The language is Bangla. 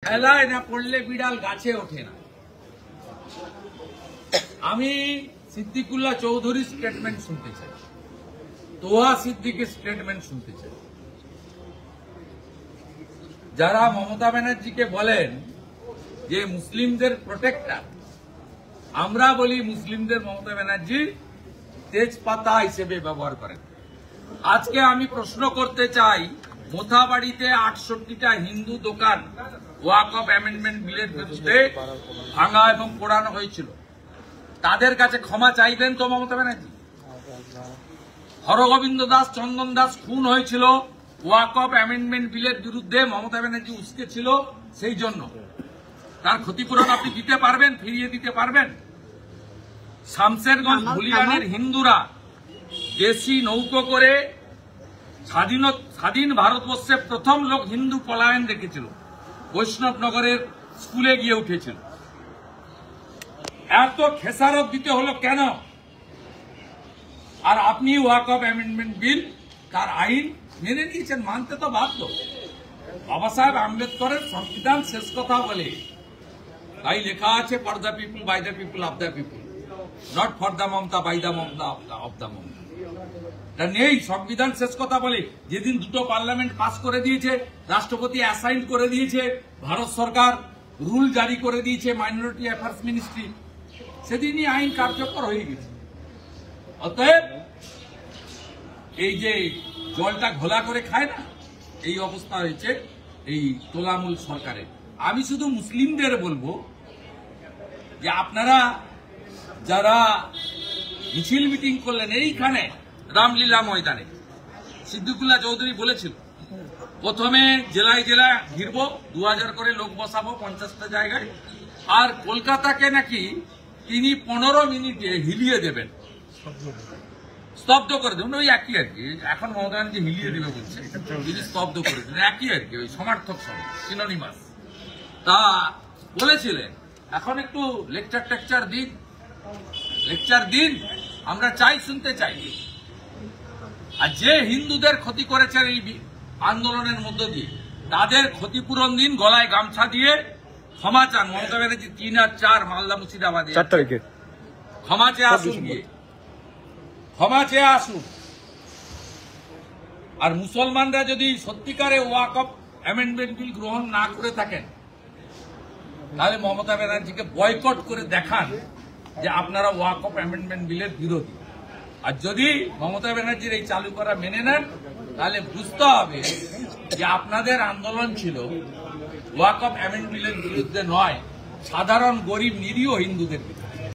খেলায় না পড়লে বিড়াল গাছে ওঠে না। আমি সিদ্দিকুল্লাহ চৌধুরীর স্টেটমেন্ট শুনতে চাই, তোহা সিদ্দিকের স্টেটমেন্ট শুনতে চাই। যারা মমতা ব্যানার্জিকে বলেন যে মুসলিমদের প্রোটেক্টর, আমরা বলি মুসলিমদের মমতা ব্যানার্জি তেজপাতা হিসেবে ব্যবহার করেন। আজকে আমি প্রশ্ন করতে চাই, মোথাবাড়িতে 68টা হিন্দু দোকান ওয়াকফ অ্যামেন্ডমেন্ট বিলের বিরুদ্ধে ভাঙা এবং পোড়ানো হয়েছিল, তাদের কাছে ক্ষমা চাইবেন তো মমতা ব্যানার্জি? হরগোবিন্দ দাস, চন্দন দাস খুন হয়েছিল ওয়াকফ অ্যামেন্ডমেন্ট বিলের বিরুদ্ধে, মমতা ব্যানার্জি উস্কে ছিল, সেই জন্য তার ক্ষতিপূরণ আপনি দিতে পারবেন, ফিরিয়ে দিতে পারবেন? শামশেরগঞ্জ ভুলিয়ানের হিন্দুরা দেশি নৌকো করে স্বাধীন ভারতবর্ষে প্রথম লোক হিন্দু পলায়ন দেখেছিল, বৈষ্ণবনগরের স্কুলে গিয়ে উঠেছিল। এত খেসারত দিতে হলো কেন? আর আপনি ওয়াকফ অ্যামেন্ডমেন্ট বিল, তার আইন মেনে নিয়েছেন, মানতে তো বাধ্য। বাবা সাহেব আম্বেদকরের সংবিধান শেষ কথা বলে, তাই লেখা আছে for the people, by the people, of the people, not for the Mamata, by the Mamata, of the Mamata. নেই, সংবিধান শেষ কথা বলে। যেদিন দুটো পার্লামেন্ট পাস করে দিয়েছে, রাষ্ট্রপতি অ্যাসাইন করে দিয়েছে, ভারত সরকার রুল জারি করে দিয়েছে মাইনরিটি অ্যাফেয়ার্স মিনিস্ট্রি, সেদিনই আইন কার্যকর হয়ে গেছে। অতএব এই যে জলটা ঘোলা করে খায় না, এই অবস্থা হয়েছে এই তোলামূল সরকারের। আমি শুধু মুসলিমদের বলবো যে আপনারা যারা মিছিল মিটিং করলেন এইখানে রামলীলা ময়দানে, সিদ্দিকুল্লাহ চৌধুরী বলেছিল প্রথমে জেলায় জেলায় ঘিরবো, 2000 করে লোক বসাবো 50টা জায়গায়, আর কলকাতাকে নাকি তিনি 15 মিনিটে হিলিয়ে দেবেন, স্তব্ধ করে দেবেন। ওই একই আর কি, এখন মমতা ব্যানার্জি হিলিয়ে দেবে বলছে, তিনি স্তব্ধ করে দেবেন, একই আর কি, ওই সমার্থক সঙ্গে সিনোনিমাস। তা বলেছিলেন এখন একটু লেকচার দিন, আমরা চাই, শুনতে চাই। আর যে হিন্দুদের ক্ষতি করেছেন এই আন্দোলনের মধ্য দিয়ে, তাদের ক্ষতিপূরণ দিন, গলায় গামছা দিয়ে ক্ষমা চান। মমতা ব্যানার্জি 3 আর 4 মালদা মুর্শিদাবাদে 4 তারিখে ক্ষমা চেয়ে আসুন, গিয়ে ক্ষমা চেয়ে আসুন। আর মুসলমানরা যদি সত্যিকারে ওয়াকফ অ্যামেন্ডমেন্ট বিল গ্রহণ না করে থাকেন, তাহলে মমতা ব্যানার্জিকে বয়কট করে দেখান যে আপনারা ওয়াকফ অ্যামেন্ডমেন্ট বিলের বিরোধী। আর যদি মমতা ব্যানার্জির এই চালু করা মেনে নেন, তাহলে বুঝতে হবে যে আপনাদের আন্দোলন ছিল ওয়াকফ অ্যামেন্ডমেন্ট বিলের বিরুদ্ধে নয়, সাধারণ গরিব নিরীহ হিন্দুদের বিরুদ্ধে।